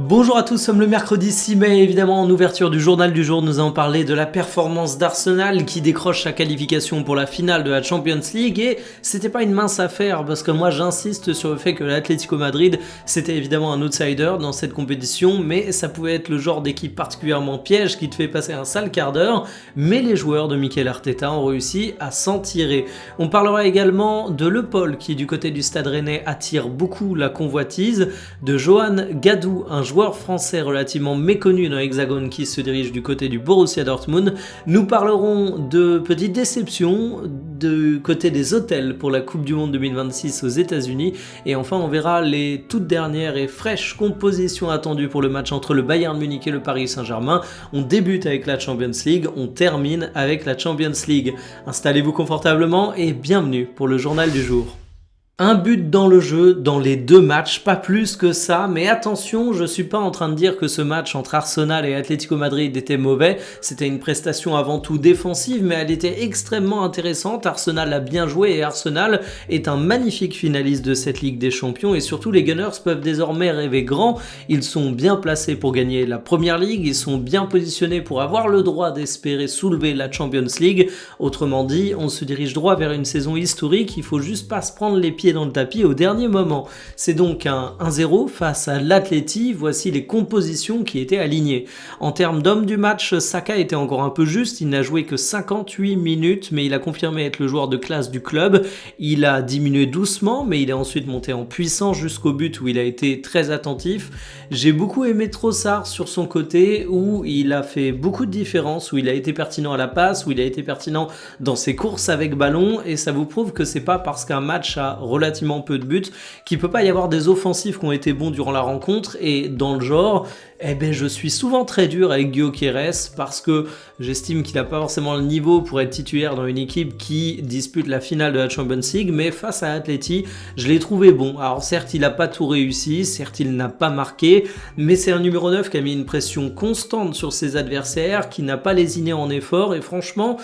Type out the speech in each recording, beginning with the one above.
Bonjour à tous, nous sommes le mercredi 6 mai, évidemment en ouverture du journal du jour, nous allons parler de la performance d'Arsenal qui décroche sa qualification pour la finale de la Champions League et c'était pas une mince affaire parce que moi j'insiste sur le fait que l'Atlético Madrid c'était évidemment un outsider dans cette compétition mais ça pouvait être le genre d'équipe particulièrement piège qui te fait passer un sale quart d'heure mais les joueurs de Mikel Arteta ont réussi à s'en tirer. On parlera également de Le Paul qui du côté du Stade Rennais attire beaucoup la convoitise, de Johan Gadou, un joueur français relativement méconnu dans l'Hexagone qui se dirige du côté du Borussia Dortmund. Nous parlerons de petites déceptions du côté des hôtels pour la Coupe du Monde 2026 aux États-Unis et enfin on verra les toutes dernières et fraîches compositions attendues pour le match entre le Bayern Munich et le Paris Saint-Germain. On débute avec la Champions League, on termine avec la Champions League. Installez-vous confortablement et bienvenue pour le journal du jour. Un but dans le jeu, dans les deux matchs, pas plus que ça, mais attention, je suis pas en train de dire que ce match entre Arsenal et Atlético Madrid était mauvais, c'était une prestation avant tout défensive, mais elle était extrêmement intéressante, Arsenal a bien joué et Arsenal est un magnifique finaliste de cette Ligue des Champions et surtout les Gunners peuvent désormais rêver grand, ils sont bien placés pour gagner la Première Ligue, ils sont bien positionnés pour avoir le droit d'espérer soulever la Champions League, autrement dit, on se dirige droit vers une saison historique, il faut juste pas se prendre les pieds dans le tapis au dernier moment. C'est donc un 1-0 face à l'Atleti, voici les compositions qui étaient alignées. En termes d'homme du match, Saka était encore un peu juste, il n'a joué que 58 minutes, mais il a confirmé être le joueur de classe du club. Il a diminué doucement, mais il est ensuite monté en puissance jusqu'au but où il a été très attentif. J'ai beaucoup aimé Trossard sur son côté, où il a fait beaucoup de différences, où il a été pertinent à la passe, où il a été pertinent dans ses courses avec ballon, et ça vous prouve que c'est pas parce qu'un match a relativement peu de buts, qu'il peut pas y avoir des offensifs qui ont été bons durant la rencontre et dans le genre, je suis souvent très dur avec Gyökeres parce que j'estime qu'il n'a pas forcément le niveau pour être titulaire dans une équipe qui dispute la finale de la Champions League, mais face à Atleti, je l'ai trouvé bon. Alors certes, il n'a pas tout réussi, certes, il n'a pas marqué, mais c'est un numéro 9 qui a mis une pression constante sur ses adversaires, qui n'a pas lésiné en effort, et franchement,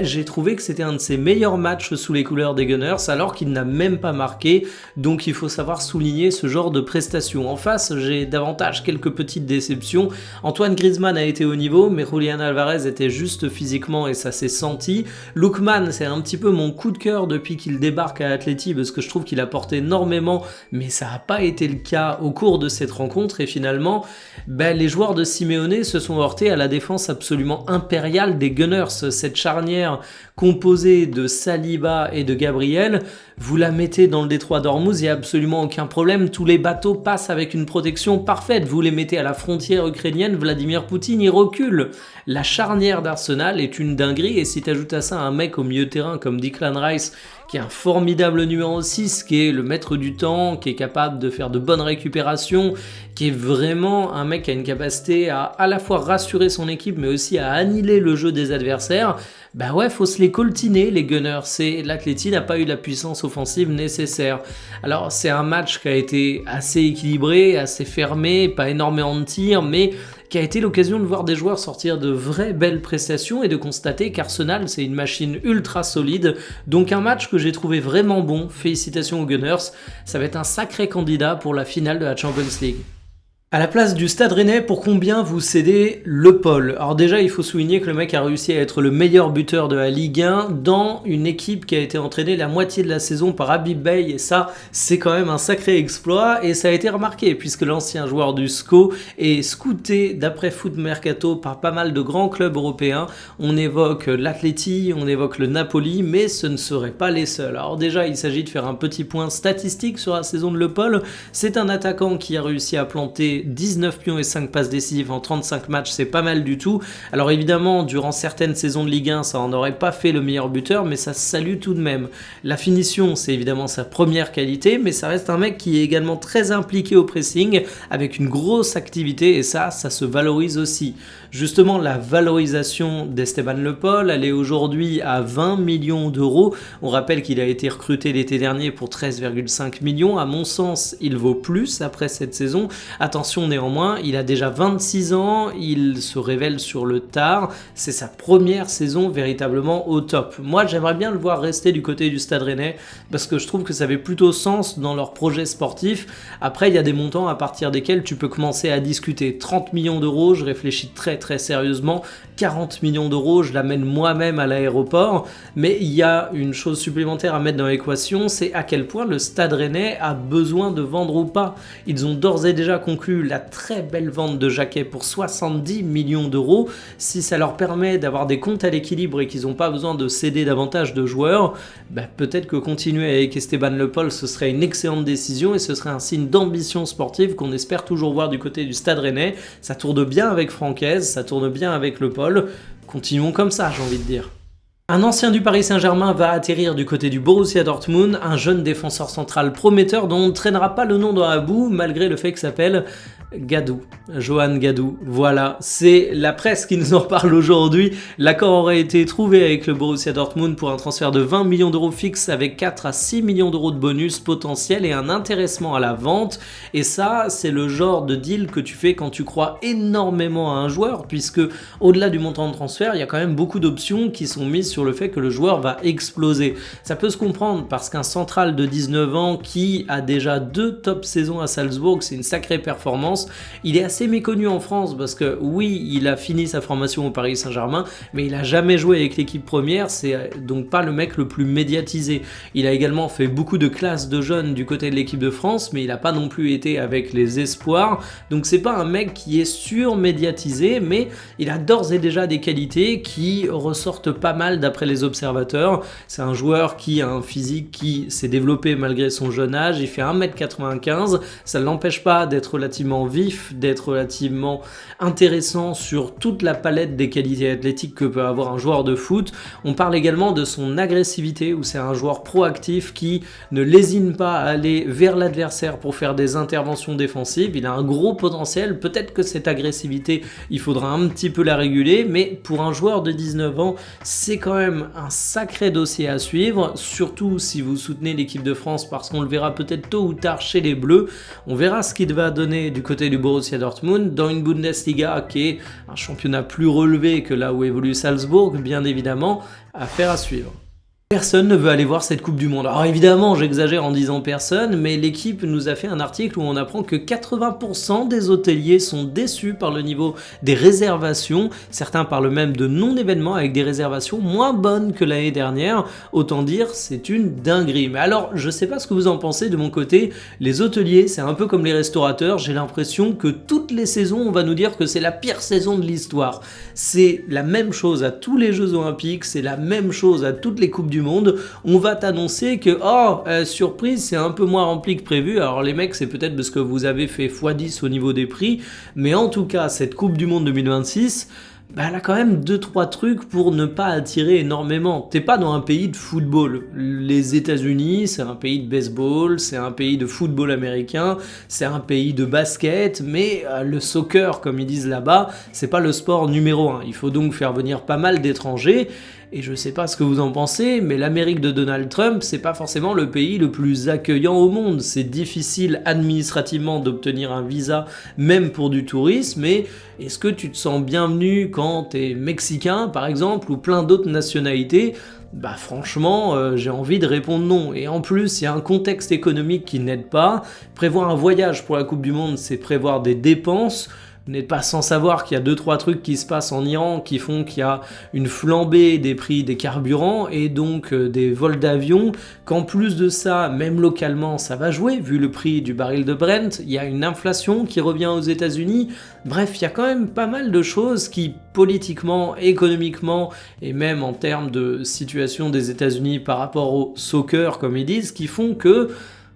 j'ai trouvé que c'était un de ses meilleurs matchs sous les couleurs des Gunners, alors qu'il n'a même pas marqué, donc il faut savoir souligner ce genre de prestations. En face, j'ai davantage quelques petites déceptions. Antoine Griezmann a été au niveau, mais Julián Álvarez était juste physiquement et ça s'est senti. Lookman, c'est un petit peu mon coup de cœur depuis qu'il débarque à Atleti parce que je trouve qu'il apporte énormément, mais ça n'a pas été le cas au cours de cette rencontre et finalement, les joueurs de Simeone se sont heurtés à la défense absolument impériale des Gunners. Cette charnière composée de Saliba et de Gabriel, vous la mettez dans le détroit d'Ormuz, il n'y a absolument aucun problème, tous les bateaux passent avec une protection parfaite, vous les mettez à la frontière ukrainienne, Vladimir Poutine, il recule. La charnière d'Arsenal est une dinguerie et si tu ajoutes à ça un mec au milieu de terrain comme Declan Rice, qui est un formidable numéro 6, qui est le maître du temps, qui est capable de faire de bonnes récupérations, qui est vraiment un mec qui a une capacité à la fois rassurer son équipe, mais aussi à annihiler le jeu des adversaires, faut se les coltiner les Gunners, et l'Atleti n'a pas eu la puissance offensive nécessaire. Alors c'est un match qui a été assez équilibré, assez fermé, pas énormément de tirs, mais qui a été l'occasion de voir des joueurs sortir de vraies belles prestations et de constater qu'Arsenal c'est une machine ultra solide, donc un match que j'ai trouvé vraiment bon, félicitations aux Gunners, ça va être un sacré candidat pour la finale de la Champions League. À la place du Stade Rennais, pour combien vous cédez Le Paul? Alors déjà, il faut souligner que le mec a réussi à être le meilleur buteur de la Ligue 1 dans une équipe qui a été entraînée la moitié de la saison par Habib Beye et ça, c'est quand même un sacré exploit et ça a été remarqué puisque l'ancien joueur du SCO est scouté d'après Foot Mercato par pas mal de grands clubs européens. On évoque l'Atleti, on évoque le Napoli, mais ce ne seraient pas les seuls. Alors déjà, il s'agit de faire un petit point statistique sur la saison de Le Paul. C'est un attaquant qui a réussi à planter 19 pions et 5 passes décisives en 35 matchs, c'est pas mal du tout. Alors évidemment, durant certaines saisons de Ligue 1, ça en aurait pas fait le meilleur buteur, mais ça se salue tout de même. La finition, c'est évidemment sa première qualité, mais ça reste un mec qui est également très impliqué au pressing, avec une grosse activité, et ça se valorise aussi. Justement, la valorisation d'Esteban Le Paul, elle est aujourd'hui à 20 millions d'euros. On rappelle qu'il a été recruté l'été dernier pour 13,5 millions. À mon sens, il vaut plus après cette saison. Attention, Attention néanmoins, il a déjà 26 ans, il se révèle sur le tard, c'est sa première saison véritablement au top. Moi j'aimerais bien le voir rester du côté du Stade Rennais parce que je trouve que ça avait plutôt sens dans leur projet sportif. Après il y a des montants à partir desquels tu peux commencer à discuter. 30 millions d'euros, je réfléchis très très sérieusement. 40 millions d'euros, je l'amène moi-même à l'aéroport. Mais il y a une chose supplémentaire à mettre dans l'équation, c'est à quel point le Stade Rennais a besoin de vendre ou pas. Ils ont d'ores et déjà conclu la très belle vente de Jacquet pour 70 millions d'euros. Si ça leur permet d'avoir des comptes à l'équilibre et qu'ils n'ont pas besoin de céder davantage de joueurs, peut-être que continuer avec Esteban Le Pol, ce serait une excellente décision et ce serait un signe d'ambition sportive qu'on espère toujours voir du côté du Stade Rennais. Ça tourne bien avec Francaise, ça tourne bien avec Le Pol. Continuons comme ça, j'ai envie de dire. Un ancien du Paris Saint-Germain va atterrir du côté du Borussia Dortmund, un jeune défenseur central prometteur dont on ne traînera pas le nom dans la boue malgré le fait qu'il s'appelle Gadou, Johan Gadou, voilà, c'est la presse qui nous en parle aujourd'hui. L'accord aurait été trouvé avec le Borussia Dortmund pour un transfert de 20 millions d'euros fixe avec 4 à 6 millions d'euros de bonus potentiels et un intéressement à la vente. Et ça, c'est le genre de deal que tu fais quand tu crois énormément à un joueur, puisque au-delà du montant de transfert, il y a quand même beaucoup d'options qui sont mises sur le fait que le joueur va exploser. Ça peut se comprendre parce qu'un central de 19 ans qui a déjà 2 top saisons à Salzbourg, c'est une sacrée performance. Il est assez méconnu en France parce que oui, il a fini sa formation au Paris Saint-Germain, mais il a jamais joué avec l'équipe première, c'est donc pas le mec le plus médiatisé. Il a également fait beaucoup de classes de jeunes du côté de l'équipe de France, mais il n'a pas non plus été avec les espoirs, donc c'est pas un mec qui est surmédiatisé, mais il a d'ores et déjà des qualités qui ressortent pas mal d'après les observateurs. C'est un joueur qui a un physique qui s'est développé malgré son jeune âge, il fait 1m95, ça ne l'empêche pas d'être relativement vif, d'être relativement intéressant sur toute la palette des qualités athlétiques que peut avoir un joueur de foot. On parle également de son agressivité, où c'est un joueur proactif qui ne lésine pas à aller vers l'adversaire pour faire des interventions défensives. Il a un gros potentiel, peut-être que cette agressivité, il faudra un petit peu la réguler, mais pour un joueur de 19 ans, c'est quand même un sacré dossier à suivre, surtout si vous soutenez l'équipe de France, parce qu'on le verra peut-être tôt ou tard chez les Bleus. On verra ce qu'il va donner du côté du Borussia Dortmund dans une Bundesliga qui est un championnat plus relevé que là où évolue Salzbourg, bien évidemment, affaire à suivre. Personne ne veut aller voir cette Coupe du Monde. Alors évidemment, j'exagère en disant personne, mais l'équipe nous a fait un article où on apprend que 80% des hôteliers sont déçus par le niveau des réservations. Certains parlent même de non-événements avec des réservations moins bonnes que l'année dernière. Autant dire, c'est une dinguerie. Mais alors, je sais pas ce que vous en pensez de mon côté. Les hôteliers, c'est un peu comme les restaurateurs. J'ai l'impression que toutes les saisons, on va nous dire que c'est la pire saison de l'histoire. C'est la même chose à tous les Jeux Olympiques, c'est la même chose à toutes les Coupes du Monde. On va t'annoncer que surprise, c'est un peu moins rempli que prévu. Alors les mecs, c'est peut-être parce que vous avez fait x10 au niveau des prix, mais en tout cas cette Coupe du Monde 2026, elle a quand même 2-3 trucs pour ne pas attirer énormément. T'es pas dans un pays de football. Les États-Unis, c'est un pays de baseball, c'est un pays de football américain, c'est un pays de basket, mais le soccer, comme ils disent là-bas, c'est pas le sport numéro 1. Il faut donc faire venir pas mal d'étrangers. Et je sais pas ce que vous en pensez, mais l'Amérique de Donald Trump, c'est pas forcément le pays le plus accueillant au monde. C'est difficile administrativement d'obtenir un visa, même pour du tourisme, mais est-ce que tu te sens bienvenu quand t'es mexicain, par exemple, ou plein d'autres nationalités ? Franchement, j'ai envie de répondre non. Et en plus, il y a un contexte économique qui n'aide pas. Prévoir un voyage pour la Coupe du Monde, c'est prévoir des dépenses. Vous n'êtes pas sans savoir qu'il y a 2-3 trucs qui se passent en Iran qui font qu'il y a une flambée des prix des carburants et donc des vols d'avion, qu'en plus de ça, même localement, ça va jouer, vu le prix du baril de Brent, il y a une inflation qui revient aux États-Unis. Bref, il y a quand même pas mal de choses qui, politiquement, économiquement, et même en termes de situation des États-Unis par rapport au soccer, comme ils disent, qui font que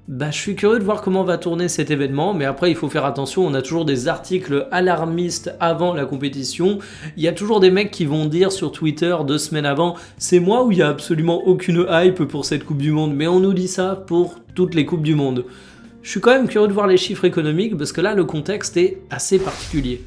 je suis curieux de voir comment va tourner cet événement, mais après il faut faire attention, on a toujours des articles alarmistes avant la compétition, il y a toujours des mecs qui vont dire sur Twitter 2 semaines avant, c'est moi où il n'y a absolument aucune hype pour cette Coupe du Monde, mais on nous dit ça pour toutes les Coupes du Monde. Je suis quand même curieux de voir les chiffres économiques, parce que là le contexte est assez particulier.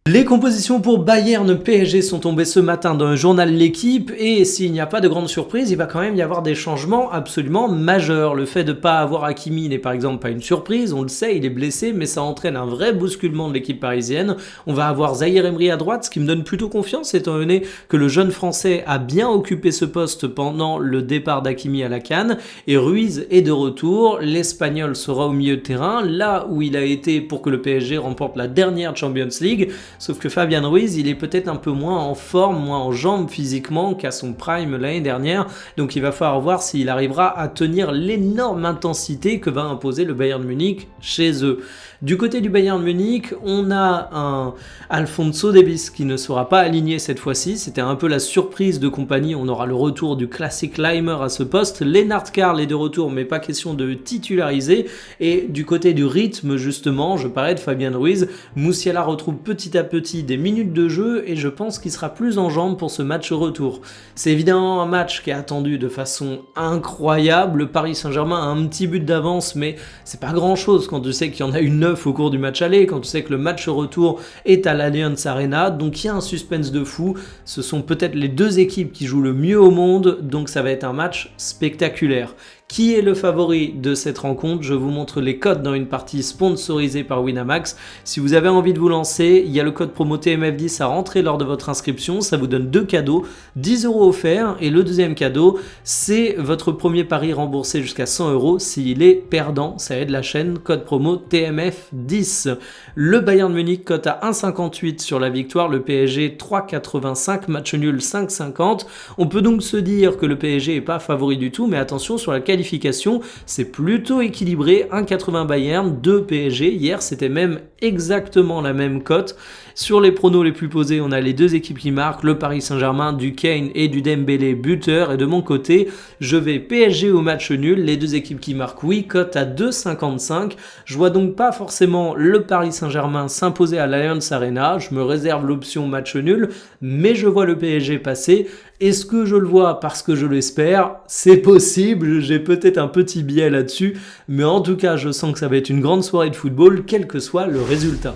Les compositions pour Bayern PSG sont tombées ce matin dans le journal L'Équipe et s'il n'y a pas de grande surprise, il va quand même y avoir des changements absolument majeurs. Le fait de ne pas avoir Hakimi n'est par exemple pas une surprise, on le sait, il est blessé, mais ça entraîne un vrai bousculement de l'équipe parisienne. On va avoir Zahir Emery à droite, ce qui me donne plutôt confiance étant donné que le jeune français a bien occupé ce poste pendant le départ d'Hakimi à la CAN et Ruiz est de retour. L'Espagnol sera au milieu de terrain, là où il a été pour que le PSG remporte la dernière Champions League. Sauf que Fabian Ruiz, il est peut-être un peu moins en forme, moins en jambes physiquement qu'à son prime l'année dernière. Donc il va falloir voir s'il arrivera à tenir l'énorme intensité que va imposer le Bayern Munich chez eux. Du côté du Bayern Munich, on a un Alphonso Davies qui ne sera pas aligné cette fois-ci. C'était un peu la surprise de compagnie. On aura le retour du classique Leimer à ce poste. Lennart Karl est de retour, mais pas question de titulariser. Et du côté du rythme, justement, je parlais de Fabian Ruiz. Musiala retrouve petit à petit des minutes de jeu et je pense qu'il sera plus en jambes pour ce match retour. C'est évidemment un match qui est attendu de façon incroyable. Le Paris Saint-Germain a un petit but d'avance, mais c'est pas grand-chose quand tu sais qu'il y en a une au cours du match aller, quand tu sais que le match retour est à l'Allianz Arena, donc il y a un suspense de fou. Ce sont peut-être les deux équipes qui jouent le mieux au monde, donc ça va être un match spectaculaire. Qui est le favori de cette rencontre? Je vous montre les codes dans une partie sponsorisée par Winamax. Si vous avez envie de vous lancer, il y a le code promo TMF10 à rentrer lors de votre inscription. Ça vous donne deux cadeaux, 10 € offerts. Et le deuxième cadeau, c'est votre premier pari remboursé jusqu'à 100 € s'il est perdant. Ça aide la chaîne, code promo TMF10. Le Bayern Munich cote à 1,58 sur la victoire, le PSG 3,85, match nul 5,50. On peut donc se dire que le PSG n'est pas favori du tout, mais attention sur la qualification, c'est plutôt équilibré, 1,80 Bayern, 2 PSG, hier c'était même exactement la même cote. Sur les pronos les plus posés, on a les deux équipes qui marquent, le Paris Saint-Germain, du Kane et du Dembélé buteur, et de mon côté, je vais PSG au match nul, les deux équipes qui marquent oui, cote à 2,55, je vois donc pas forcément le Paris Saint-Germain s'imposer à l'Allianz Arena, je me réserve l'option match nul, mais je vois le PSG passer. Est-ce que je le vois parce que je l'espère? C'est possible, j'ai peut-être un petit biais là-dessus, mais en tout cas, je sens que ça va être une grande soirée de football, quel que soit le résultat.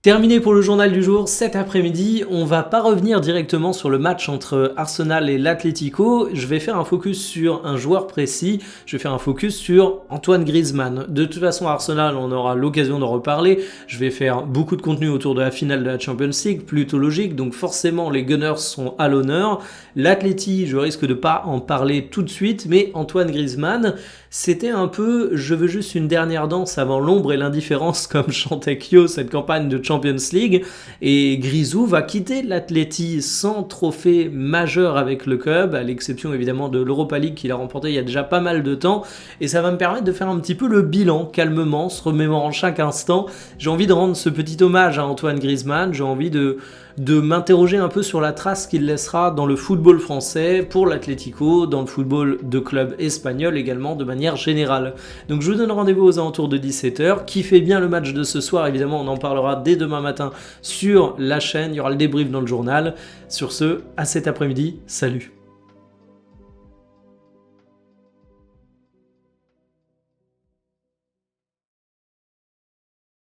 Terminé pour le journal du jour, cet après-midi, on va pas revenir directement sur le match entre Arsenal et l'Atlético, je vais faire un focus sur un joueur précis, je vais faire un focus sur Antoine Griezmann. De toute façon, Arsenal, on aura l'occasion d'en reparler, je vais faire beaucoup de contenu autour de la finale de la Champions League, plutôt logique, donc forcément les Gunners sont à l'honneur. L'Atleti, je risque de pas en parler tout de suite, mais Antoine Griezmann, c'était un peu, je veux juste une dernière danse avant l'ombre et l'indifférence comme chantait Kyo cette campagne de Champions League, et Grisou va quitter l'Atleti sans trophée majeur avec le club, à l'exception évidemment de l'Europa League qu'il a remporté il y a déjà pas mal de temps, et ça va me permettre de faire un petit peu le bilan, calmement, se remémorant chaque instant. J'ai envie de rendre ce petit hommage à Antoine Griezmann, j'ai envie de m'interroger un peu sur la trace qu'il laissera dans le football français, pour l'Atlético, dans le football de club espagnol également, de manière générale. Donc je vous donne rendez-vous aux alentours de 17h, kiffez bien le match de ce soir, évidemment on en parlera dès demain matin sur la chaîne, il y aura le débrief dans le journal. Sur ce, à cet après-midi, salut.